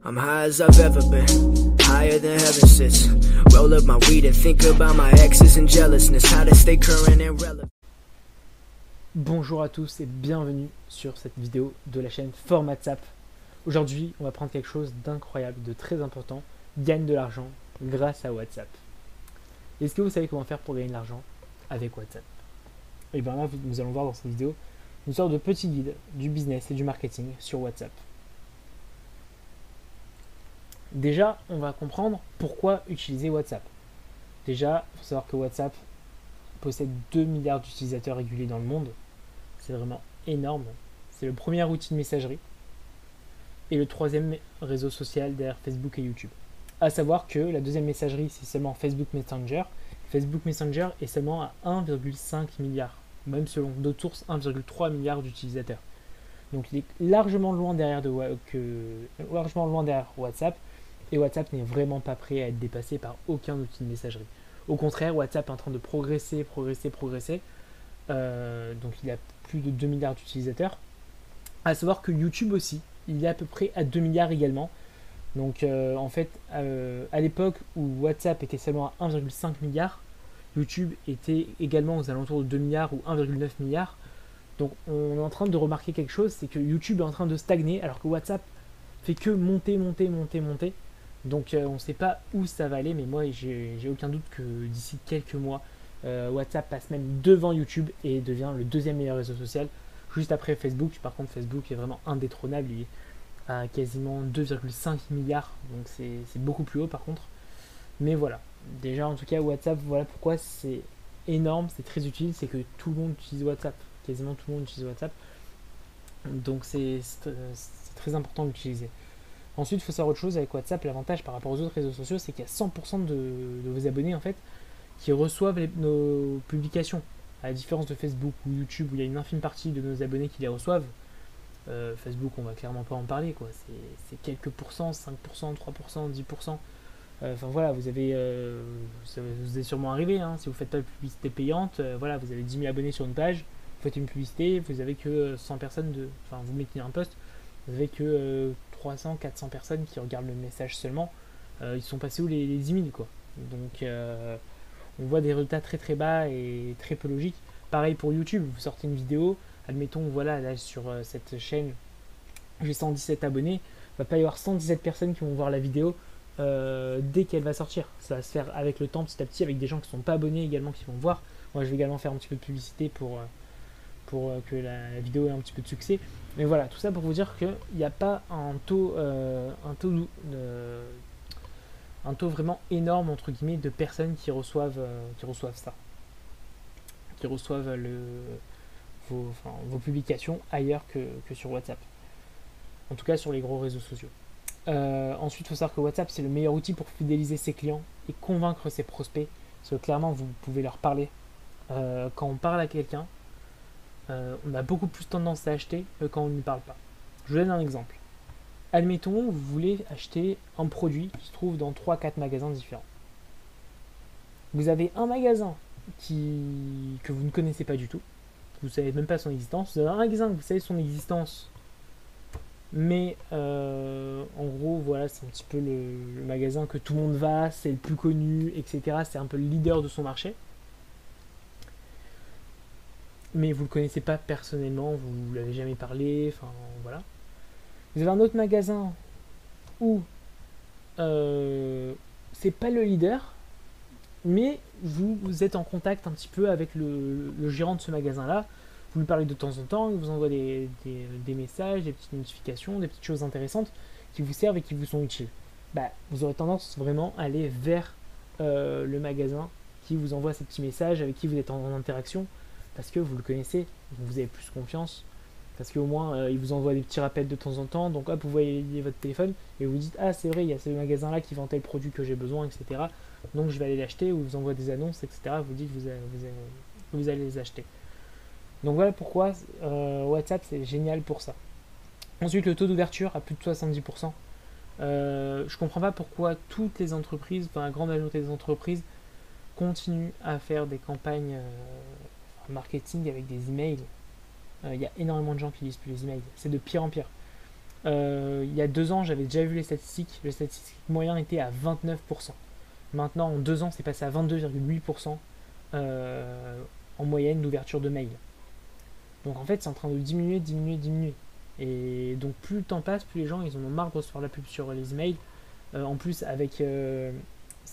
I'm high as I've ever been, higher than heaven sits. Roll up my weed and think about my exes and jealousness. How to stay current and relevant. Bonjour à tous et bienvenue sur cette vidéo de la chaîne FormatSap. Aujourd'hui, on va prendre quelque chose d'incroyable, de très important, gagne de l'argent grâce à WhatsApp. Est-ce que vous savez comment faire pour gagner de l'argent avec WhatsApp? Et bien là, nous allons voir dans cette vidéo une sorte de petit guide du business et du marketing sur WhatsApp. Déjà, on va comprendre pourquoi utiliser WhatsApp. Déjà, il faut savoir que WhatsApp possède 2 milliards d'utilisateurs réguliers dans le monde. C'est vraiment énorme. C'est le premier outil de messagerie et le troisième réseau social derrière Facebook et YouTube. A savoir que la deuxième messagerie, c'est seulement Facebook Messenger. Facebook Messenger est seulement à 1,5 milliard, même selon d'autres sources, 1,3 milliard d'utilisateurs. Donc il est largement loin derrière WhatsApp. Et WhatsApp n'est vraiment pas prêt à être dépassé par aucun outil de messagerie. Au contraire, WhatsApp est en train de progresser. Donc il a plus de 2 milliards d'utilisateurs. À savoir que YouTube aussi, il est à peu près à 2 milliards également. Donc en fait, à l'époque où WhatsApp était seulement à 1,5 milliard, YouTube était également aux alentours de 2 milliards ou 1,9 milliard. Donc on est en train de remarquer quelque chose, c'est que YouTube est en train de stagner alors que WhatsApp fait que monter. Donc on ne sait pas où ça va aller, mais moi j'ai aucun doute que d'ici quelques mois, WhatsApp passe même devant YouTube et devient le deuxième meilleur réseau social, juste après Facebook. Par contre, Facebook est vraiment indétrônable, il est à quasiment 2,5 milliards, donc c'est beaucoup plus haut par contre. Mais voilà, déjà en tout cas WhatsApp, voilà pourquoi c'est énorme, c'est très utile, c'est que tout le monde utilise WhatsApp, quasiment tout le monde utilise WhatsApp, donc c'est très important d'utiliser. Ensuite, il faut savoir autre chose avec WhatsApp. L'avantage par rapport aux autres réseaux sociaux, c'est qu'il y a 100% de vos abonnés en fait qui reçoivent nos publications. À la différence de Facebook ou YouTube où il y a une infime partie de nos abonnés qui les reçoivent. Facebook, on va clairement pas en parler, quoi. C'est quelques pourcents, 5%, 3%, 10%. Enfin voilà, vous êtes sûrement arrivé, hein, si vous ne faites pas de publicité payante, voilà, vous avez 10 000 abonnés sur une page, vous faites une publicité, vous avez que 100 personnes enfin vous mettez un post, vous avez que 300, 400 personnes qui regardent le message seulement. Ils sont passés où les 10 000, quoi. Donc on voit des résultats très bas et très peu logiques. Pareil pour YouTube, vous sortez une vidéo, admettons, voilà, là sur cette chaîne, j'ai 117 abonnés, il va pas y avoir 117 personnes qui vont voir la vidéo dès qu'elle va sortir. Ça va se faire avec le temps, petit à petit, avec des gens qui ne sont pas abonnés également qui vont voir. Moi, je vais également faire un petit peu de publicité pour que la vidéo ait un petit peu de succès. Mais voilà, tout ça pour vous dire qu'il n'y a pas un taux vraiment énorme entre guillemets de personnes qui reçoivent ça, qui reçoivent vos publications ailleurs que sur WhatsApp. En tout cas sur les gros réseaux sociaux. Ensuite, il faut savoir que WhatsApp c'est le meilleur outil pour fidéliser ses clients et convaincre ses prospects. Parce que clairement, vous pouvez leur parler. Quand on parle à quelqu'un, on a beaucoup plus tendance à acheter que quand on ne lui parle pas. Je vous donne un exemple. Admettons, vous voulez acheter un produit qui se trouve dans 3-4 magasins différents. Vous avez un magasin que vous ne connaissez pas du tout, vous ne savez même pas son existence. Vous avez un magasin que vous savez son existence, mais en gros, voilà, c'est un petit peu le magasin que tout le monde va, c'est le plus connu, etc. C'est un peu le leader de son marché. Mais vous ne le connaissez pas personnellement, vous ne l'avez jamais parlé, enfin voilà. Vous avez un autre magasin où c'est pas le leader, mais vous êtes en contact un petit peu avec le gérant de ce magasin-là. Vous lui parlez de temps en temps, il vous envoie des messages, des petites notifications, des petites choses intéressantes qui vous servent et qui vous sont utiles. Vous aurez tendance vraiment à aller vers le magasin qui vous envoie ces petits messages, avec qui vous êtes en interaction, parce que vous le connaissez, vous avez plus confiance, parce qu'au moins il vous envoie des petits rappels de temps en temps, donc hop, vous voyez votre téléphone et vous dites ah c'est vrai, il y a ce magasin là qui vend tel produit que j'ai besoin, etc. Donc je vais aller l'acheter, ou vous envoie des annonces, etc. Vous dites vous allez les acheter. Donc voilà pourquoi WhatsApp c'est génial pour ça. Ensuite, le taux d'ouverture à plus de 70%. Je comprends pas pourquoi toutes les entreprises, enfin la grande majorité des entreprises, continuent à faire des campagnes marketing avec des emails. Il y a énormément de gens qui lisent plus les emails. C'est de pire en pire. Il y a 2 ans, j'avais déjà vu les statistiques. Le statistique moyen était à 29%. Maintenant, en 2 ans, c'est passé à 22,8% en moyenne d'ouverture de mail. Donc en fait, c'est en train de diminuer, diminuer, diminuer. Et donc plus le temps passe, plus les gens ils en ont marre de recevoir la pub sur les emails. En plus, avec ce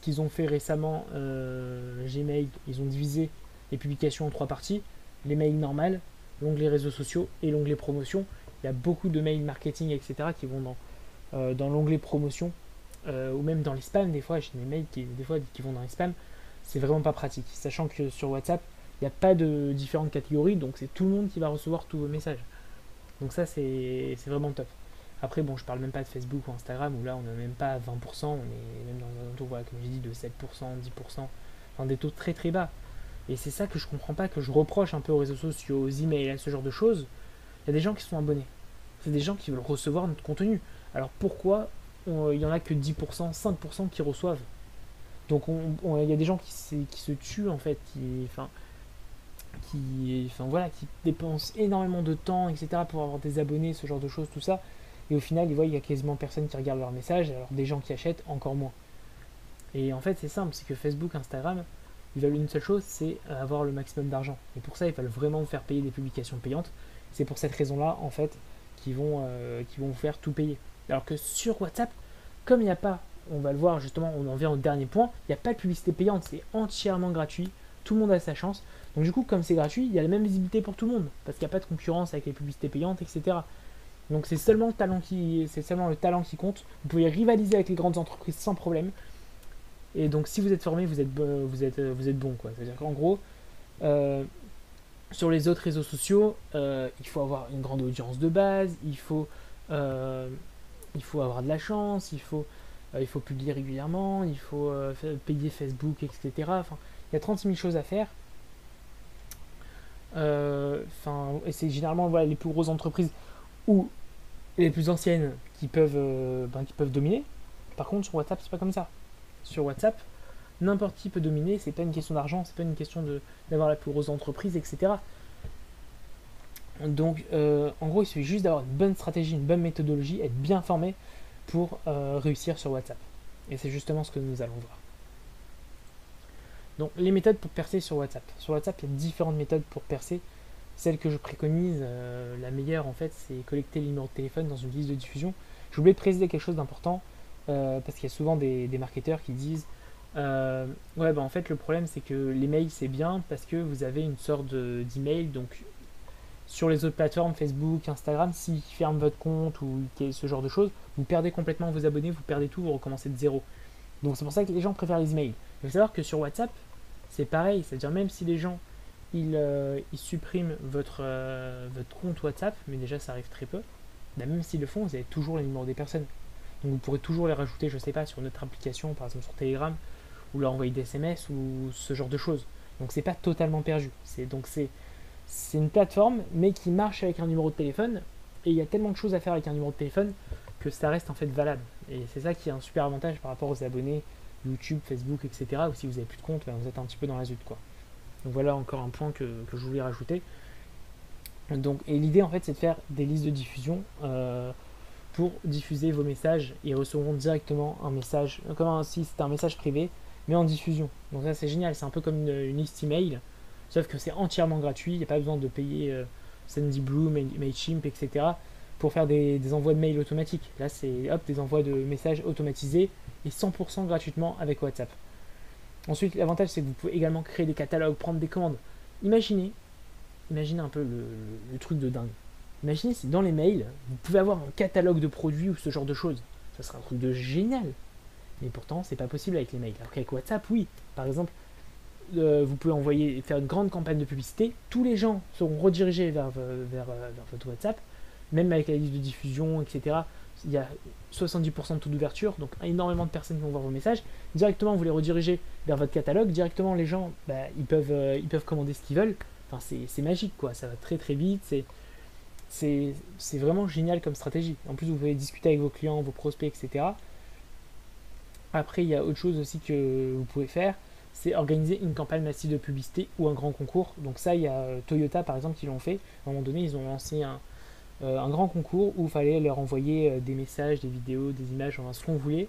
qu'ils ont fait récemment, Gmail, ils ont divisé les publications en 3 parties. Les mails normales, l'onglet réseaux sociaux et l'onglet promotion. Il y a beaucoup de mails marketing, etc. qui vont dans l'onglet promotion ou même dans les spams. Des fois, j'ai des mails qui vont dans les spams. C'est vraiment pas pratique. Sachant que sur WhatsApp, il n'y a pas de différentes catégories, donc c'est tout le monde qui va recevoir tous vos messages. Donc ça, c'est vraiment top. Après, bon, je parle même pas de Facebook ou Instagram, où là, on n'est même pas à 20%, on est même dans un taux, voilà, comme j'ai dit, de 7%, 10%, enfin des taux très très bas. Et c'est ça que je comprends pas, que je reproche un peu aux réseaux sociaux, aux emails, à ce genre de choses. Il y a des gens qui sont abonnés. C'est des gens qui veulent recevoir notre contenu. Alors pourquoi il y en a que 10%, 5% qui reçoivent? Donc il y a des gens qui se tuent en fait, qui dépensent énormément de temps, etc. pour avoir des abonnés, ce genre de choses, tout ça. Et au final, ils voient qu'il y a quasiment personne qui regarde leurs messages, alors des gens qui achètent encore moins. Et en fait, c'est simple, c'est que Facebook, Instagram, ils veulent une seule chose, c'est avoir le maximum d'argent. Et pour ça, ils veulent vraiment vous faire payer des publications payantes. C'est pour cette raison-là, en fait, qu'ils vont vous faire tout payer. Alors que sur WhatsApp, comme il n'y a pas, on va le voir justement, on en vient au dernier point, il n'y a pas de publicité payante, c'est entièrement gratuit, tout le monde a sa chance. Donc du coup, comme c'est gratuit, il y a la même visibilité pour tout le monde, parce qu'il n'y a pas de concurrence avec les publicités payantes, etc. Donc c'est seulement le talent qui compte. Vous pouvez rivaliser avec les grandes entreprises sans problème. Et donc si vous êtes formé, vous êtes bon, quoi. C'est-à-dire qu'en gros, sur les autres réseaux sociaux, il faut avoir une grande audience de base, il faut avoir de la chance, il faut publier régulièrement, il faut payer Facebook, etc. Enfin, il y a 36 000 choses à faire. Et c'est généralement voilà, les plus grosses entreprises ou les plus anciennes qui peuvent dominer. Par contre, sur WhatsApp, c'est pas comme ça. Sur WhatsApp, n'importe qui peut dominer. C'est pas une question d'argent, c'est pas une question d'avoir la plus grosse entreprise, etc. Donc, en gros, il suffit juste d'avoir une bonne stratégie, une bonne méthodologie, être bien formé pour réussir sur WhatsApp. Et c'est justement ce que nous allons voir. Donc, les méthodes pour percer sur WhatsApp. Sur WhatsApp, il y a différentes méthodes pour percer. Celle que je préconise, la meilleure en fait, c'est collecter les numéros de téléphone dans une liste de diffusion. J'ai oublié de préciser quelque chose d'important, parce qu'il y a souvent des marketeurs qui disent ouais, en fait, le problème c'est que les mails c'est bien parce que vous avez une sorte d'email, donc sur les autres plateformes, Facebook, Instagram, s'ils ferment votre compte ou ce genre de choses, vous perdez complètement vos abonnés, vous perdez tout, vous recommencez de zéro. Donc c'est pour ça que les gens préfèrent les emails. Il faut savoir que sur WhatsApp, c'est pareil, c'est-à-dire même si les gens ils suppriment votre compte WhatsApp, mais déjà ça arrive très peu, même s'ils le font, vous avez toujours les numéros des personnes. Donc vous pourrez toujours les rajouter, je sais pas, sur notre application, par exemple sur Telegram, ou leur envoyer des SMS ou ce genre de choses. Donc c'est pas totalement perdu. C'est une plateforme, mais qui marche avec un numéro de téléphone, et il y a tellement de choses à faire avec un numéro de téléphone que ça reste en fait valable. Et c'est ça qui est un super avantage par rapport aux abonnés YouTube, Facebook, etc. Ou si vous n'avez plus de compte, vous êtes un petit peu dans la zut, quoi. Donc voilà encore un point que je voulais rajouter. Donc, et l'idée en fait c'est de faire des listes de diffusion pour diffuser vos messages. Ils recevront directement un message, comme si c'était un message privé, mais en diffusion. Donc ça c'est génial, c'est un peu comme une liste email, sauf que c'est entièrement gratuit, il n'y a pas besoin de payer Sendinblue, Mailchimp, etc. pour faire des envois de mails automatiques. Là c'est des envois de messages automatisés et 100% gratuitement avec WhatsApp. Ensuite, l'avantage, c'est que vous pouvez également créer des catalogues, prendre des commandes. Imaginez un peu le truc de dingue. Imaginez si dans les mails, vous pouvez avoir un catalogue de produits ou ce genre de choses. Ça serait un truc de génial. Mais pourtant, c'est pas possible avec les mails. Alors qu'avec WhatsApp, oui. Par exemple, vous pouvez faire une grande campagne de publicité. Tous les gens seront redirigés vers votre WhatsApp, même avec la liste de diffusion, etc. Il y a 70% de taux d'ouverture, donc énormément de personnes qui vont voir vos messages. Directement, vous les redirigez vers votre catalogue. Directement, les gens, ils peuvent commander ce qu'ils veulent. Enfin, c'est magique, quoi. Ça va très très vite. C'est vraiment génial comme stratégie. En plus, vous pouvez discuter avec vos clients, vos prospects, etc. Après, il y a autre chose aussi que vous pouvez faire, c'est organiser une campagne massive de publicité ou un grand concours. Donc ça, il y a Toyota, par exemple, qui l'ont fait. À un moment donné, ils ont lancé un grand concours où il fallait leur envoyer des messages, des vidéos, des images, enfin, ce qu'on voulait,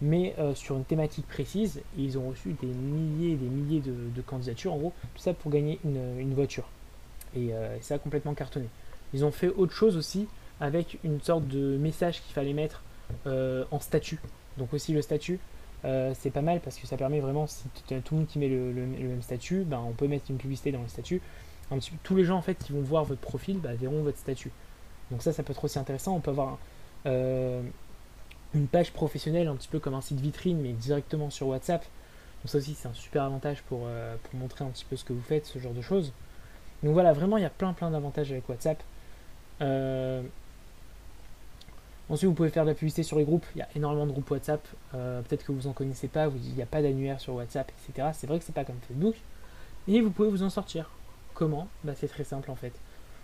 mais sur une thématique précise. Et ils ont reçu des milliers et des milliers de candidatures, en gros, tout ça pour gagner une voiture. Et ça a complètement cartonné. Ils ont fait autre chose aussi avec une sorte de message qu'il fallait mettre en statut. Donc aussi le statut, c'est pas mal parce que ça permet vraiment, si tout le monde qui met le même statut, ben, on peut mettre une publicité dans le statut. Tous les gens en fait qui vont voir votre profil verront votre statut. Donc ça peut être aussi intéressant. On peut avoir une page professionnelle un petit peu comme un site vitrine mais directement sur WhatsApp. Donc ça aussi c'est un super avantage pour montrer un petit peu ce que vous faites, ce genre de choses. Donc voilà, vraiment il y a plein d'avantages avec WhatsApp. Ensuite, vous pouvez faire de la publicité sur les groupes. Il y a énormément de groupes WhatsApp. Peut-être que vous en connaissez pas, il n'y a pas d'annuaire sur WhatsApp, etc. C'est vrai que c'est pas comme Facebook. Et vous pouvez vous en sortir. Comment? C'est très simple en fait.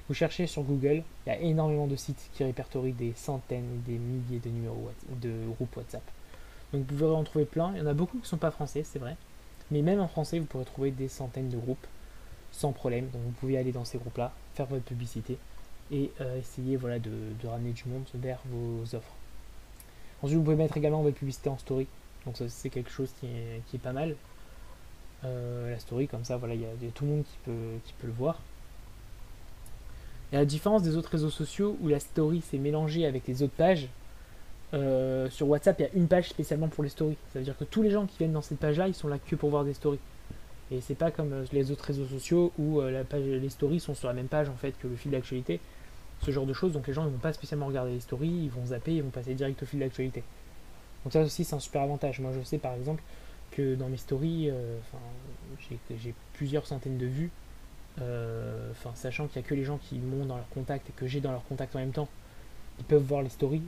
Vous cherchez sur Google, il y a énormément de sites qui répertorient des centaines, des milliers de numéros de groupes WhatsApp. Donc vous pouvez en trouver plein. Il y en a beaucoup qui ne sont pas français, c'est vrai. Mais même en français, vous pourrez trouver des centaines de groupes sans problème. Donc vous pouvez aller dans ces groupes-là, faire votre publicité et essayer de ramener du monde vers vos offres. Ensuite, vous pouvez mettre également votre publicité en story. Donc ça, c'est quelque chose qui est pas mal. La story, comme ça, il y a tout le monde qui peut le voir. Et à la différence des autres réseaux sociaux où la story s'est mélangée avec les autres pages, sur WhatsApp, il y a une page spécialement pour les stories. Ça veut dire que tous les gens qui viennent dans cette page-là, ils sont là que pour voir des stories. Et c'est pas comme les autres réseaux sociaux où les stories sont sur la même page en fait que le fil d'actualité, ce genre de choses. Donc les gens ne vont pas spécialement regarder les stories, ils vont zapper, ils vont passer direct au fil d'actualité. Donc ça aussi c'est un super avantage. Moi je sais par exemple que dans mes stories, j'ai plusieurs centaines de vues, sachant qu'il n'y a que les gens qui m'ont dans leur contact et que j'ai dans leur contact en même temps, ils peuvent voir les stories.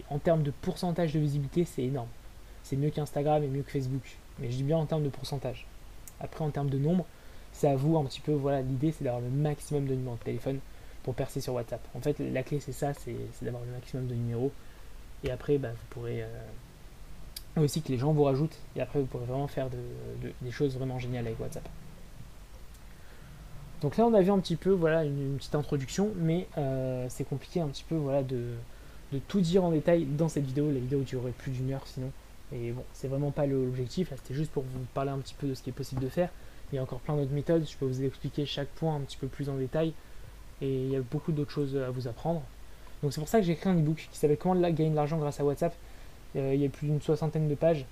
En termes de pourcentage de visibilité, c'est énorme. C'est mieux qu'Instagram et mieux que Facebook. Mais je dis bien en termes de pourcentage. Après, en termes de nombre, c'est à vous un petit peu. Voilà, l'idée c'est d'avoir le maximum de numéros de téléphone pour percer sur WhatsApp. En fait, la clé c'est ça, c'est d'avoir le maximum de numéros. Et après, vous pourrez aussi que les gens vous rajoutent. Et après, vous pourrez vraiment faire des choses vraiment géniales avec WhatsApp. Donc là, on a vu un petit peu, une petite introduction, mais c'est compliqué un petit peu, de tout dire en détail dans cette vidéo. La vidéo durerait plus d'une heure sinon. Et bon, c'est vraiment pas l'objectif, là c'était juste pour vous parler un petit peu de ce qui est possible de faire. Il y a encore plein d'autres méthodes, je peux vous expliquer chaque point un petit peu plus en détail. Et il y a beaucoup d'autres choses à vous apprendre. Donc c'est pour ça que j'ai écrit un ebook qui s'appelle Comment gagner de l'argent grâce à WhatsApp. Il y a plus d'une soixantaine de pages.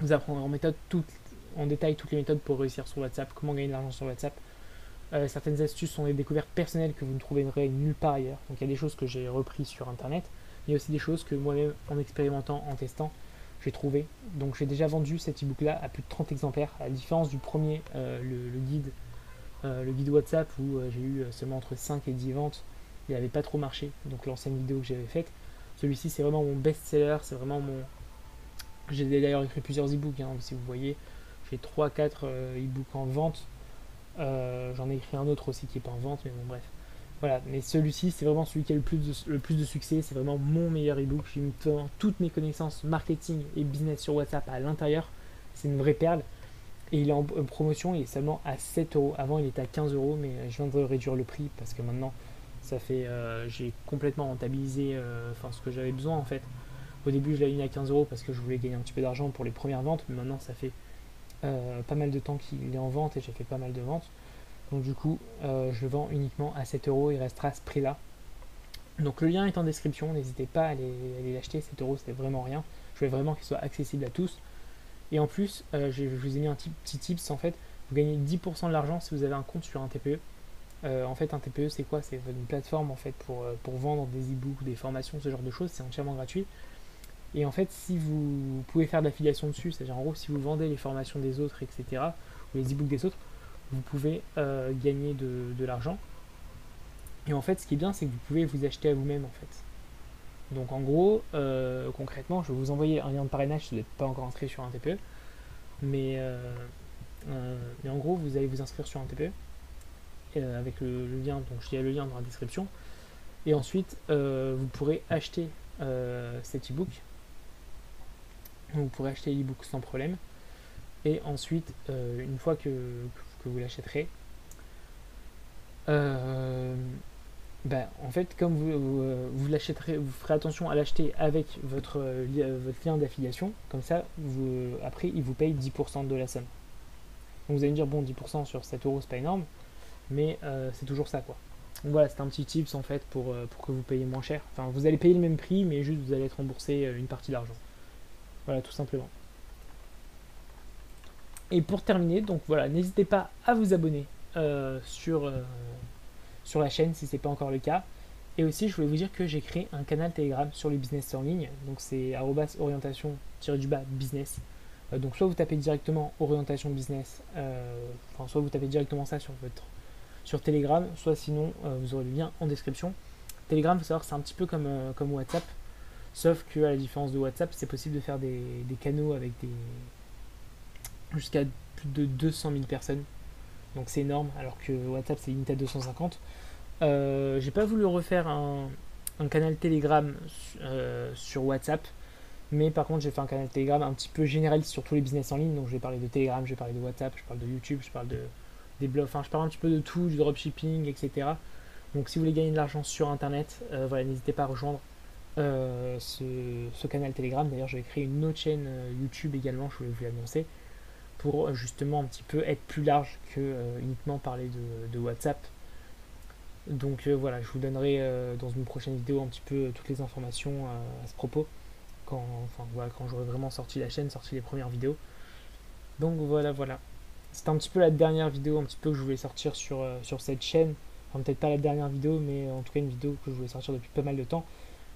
Vous apprendrez en détail toutes les méthodes pour réussir sur WhatsApp, comment gagner de l'argent sur WhatsApp. Certaines astuces sont des découvertes personnelles que vous ne trouverez nulle part ailleurs. Donc il y a des choses que j'ai reprises sur internet, mais il y a aussi des choses que moi-même, en expérimentant, en testant, j'ai trouvé. Donc j'ai déjà vendu cet ebook là à plus de 30 exemplaires, à la différence du premier, le guide WhatsApp où j'ai eu seulement entre 5 et 10 ventes. Il n'avait pas trop marché, donc l'ancienne vidéo que j'avais faite. Celui-ci c'est vraiment mon best-seller, c'est vraiment mon... J'ai d'ailleurs écrit plusieurs ebooks, si vous voyez. J'ai 3-4 ebooks en vente. J'en ai écrit un autre aussi qui n'est pas en vente, mais bon bref. Voilà, mais celui-ci c'est vraiment celui qui a le plus de succès, c'est vraiment mon meilleur ebook. J'ai mis toutes mes connaissances marketing et business sur WhatsApp à l'intérieur. C'est une vraie perle. Et il est en promotion, il est seulement à 7 euros. Avant il était à 15 euros, mais je viens de réduire le prix parce que maintenant j'ai complètement rentabilisé ce que j'avais besoin en fait. Au début je l'avais mis à 15 euros parce que je voulais gagner un petit peu d'argent pour les premières ventes, mais maintenant ça fait pas mal de temps qu'il est en vente et j'ai fait pas mal de ventes. Donc du coup je le vends uniquement à 7 euros, il restera à ce prix là. Donc le lien est en description, n'hésitez pas à aller l'acheter. 7 euros c'était vraiment rien, je voulais vraiment qu'il soit accessible à tous. Et en plus je vous ai mis un petit tips en fait, vous gagnez 10% de l'argent si vous avez un compte sur un TPE. En fait un TPE c'est quoi? C'est une plateforme en fait pour vendre des e-books, des formations, ce genre de choses, c'est entièrement gratuit. Et en fait si vous pouvez faire de l'affiliation dessus, c'est-à-dire en gros si vous vendez les formations des autres, etc., ou les e-books des autres, vous pouvez gagner de l'argent. Et en fait ce qui est bien c'est que vous pouvez vous acheter à vous-même en fait. Donc en gros concrètement je vais vous envoyer un lien de parrainage si vous n'êtes pas encore inscrit sur un TPE, mais en gros vous allez vous inscrire sur un TPE avec le lien, donc il y a le lien dans la description, et ensuite vous pourrez acheter cet e-book. Vous pourrez acheter l'e-book sans problème, et ensuite une fois que vous l'achèterez, ben, en fait, comme vous l'achèterez, vous ferez attention à l'acheter avec votre lien d'affiliation, comme ça, après, il vous paye 10% de la somme. Donc vous allez me dire, bon, 10% sur 7 euros, c'est pas énorme, mais c'est toujours ça, quoi. Donc voilà, c'est un petit tips en fait pour que vous payiez moins cher. Enfin, vous allez payer le même prix, mais juste vous allez être remboursé une partie d'argent. Voilà, tout simplement. Et pour terminer, donc voilà, n'hésitez pas à vous abonner sur la chaîne si ce n'est pas encore le cas. Et aussi, je voulais vous dire que j'ai créé un canal Telegram sur le business en ligne. Donc c'est orientation-business. Donc soit vous tapez directement orientation business, soit vous tapez directement ça sur Telegram, soit sinon vous aurez le lien en description. Telegram, il faut savoir que c'est un petit peu comme WhatsApp, sauf que à la différence de WhatsApp, c'est possible de faire des canaux avec jusqu'à plus de 200 000 personnes. Donc c'est énorme, alors que WhatsApp c'est limité à 250. J'ai pas voulu refaire un canal Telegram sur WhatsApp, mais par contre j'ai fait un canal Telegram un petit peu généraliste sur tous les business en ligne. Donc je vais parler de Telegram, je vais parler de WhatsApp, je parle de YouTube, je parle des blogs, enfin je parle un petit peu de tout, du dropshipping, etc. Donc si vous voulez gagner de l'argent sur internet, voilà, n'hésitez pas à rejoindre ce canal Telegram. D'ailleurs je vais créer une autre chaîne YouTube également, je voulais vous l'annoncer, pour justement un petit peu être plus large que uniquement parler de WhatsApp. Donc voilà, je vous donnerai dans une prochaine vidéo un petit peu toutes les informations à ce propos, quand j'aurai vraiment sorti la chaîne, sorti les premières vidéos. Donc voilà. C'était un petit peu la dernière vidéo un petit peu que je voulais sortir sur cette chaîne. Enfin peut-être pas la dernière vidéo, mais en tout cas une vidéo que je voulais sortir depuis pas mal de temps.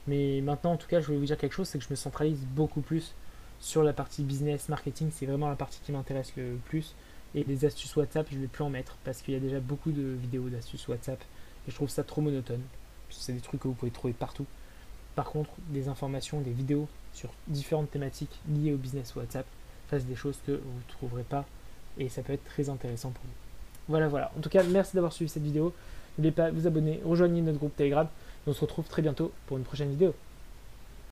Mais maintenant en tout cas je voulais vous dire quelque chose, c'est que je me centralise beaucoup plus sur la partie business, marketing, c'est vraiment la partie qui m'intéresse le plus. Et les astuces WhatsApp, je ne vais plus en mettre parce qu'il y a déjà beaucoup de vidéos d'astuces WhatsApp et je trouve ça trop monotone. C'est des trucs que vous pouvez trouver partout. Par contre, des informations, des vidéos sur différentes thématiques liées au business WhatsApp, ça c'est des choses que vous ne trouverez pas et ça peut être très intéressant pour vous. Voilà. En tout cas, merci d'avoir suivi cette vidéo. N'oubliez pas de vous abonner, rejoignez notre groupe Telegram. On se retrouve très bientôt pour une prochaine vidéo.